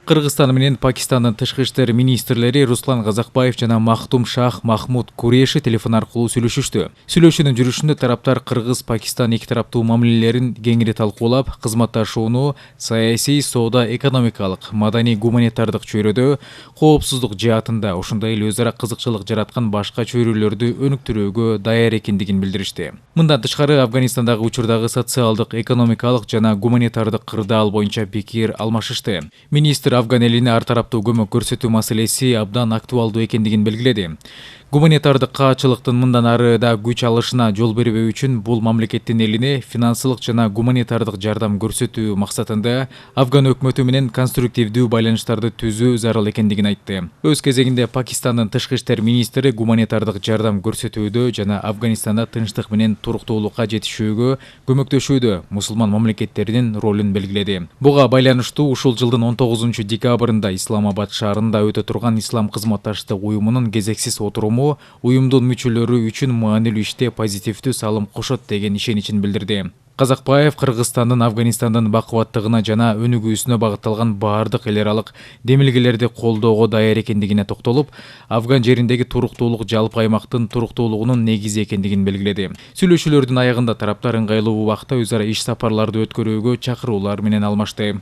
Кыргызстан менен Пакистандын тышкы иштер министрлери Руслан Казакбаев жана Махтум Шах Махмуд Куреши телефон аркылуу сүйлөшүштү. Сүйлөшүүнүн жүрүшүндө тараптар Кыргыз-Пакистан эки тараптуу мамилелерин кеңири талкуулап, кызматташууну саясий, соода, экономикалык, маданий, гуманитардык чөйрөдө коопсуздук жаатында, ошондой эле өз ара кызыкчылык жараткан башка чөйрөлөрдү өнүктүрүүгө даяр экендигин билдиришти. Мындан тышкары Афганистандагы учурдагы социалдык, экономикалык жана гуманитардык кырдаал боюнча пикир алмашышты. Министр Афган элине ар тараптуу көмөк көрсөтүү маселеси абдан актуалдуу экендигин белгиледи. Гуманитардык каачылыктын мындан ары да күч алышына жол бербөө үчүн бул мамлекеттин элине финансылык жана гуманитардык жардам көрсөтүү максатында Афган өкмөтү менен конструктивдүү байланыштарды түзүү зарыл экендигин айтты. Өз кезегинде Пакистандын тышкы иштер министри гуманитардык жардам көрсөтүүдө жана Афганистанда тынчтык менен туруктуулукка жетишүүгө көмөктөшүүдө мусулман мамлекеттердин ролун белгиледи. Буга байланыштуу ушул жылдын 19 декабрында Исламабад шаарында өтө турган Ислам кызматташтык уюмунун кезексиз отуруму уюмдун мүчөлөрү үчүн маанилүү иште позитивдүү салым кошот деген ишеничин билдирди. Казакбаев Кыргызстандын Афганистандын бакубаттыгына жана өнүгүүсүнө багытталган баардык эл аралык демилгелерди колдоого даяр экендигине токтолуп, Афган жериндеги туруктуулук жалпы аймактын туруктуулугунун негизи экендигин белгиледи. Сүйлөшүүлөрдүн аягында тараптар ыңгайлуу убакта өз ара иш сапарларды өткөрүүгө чакыруулар менен алмашты.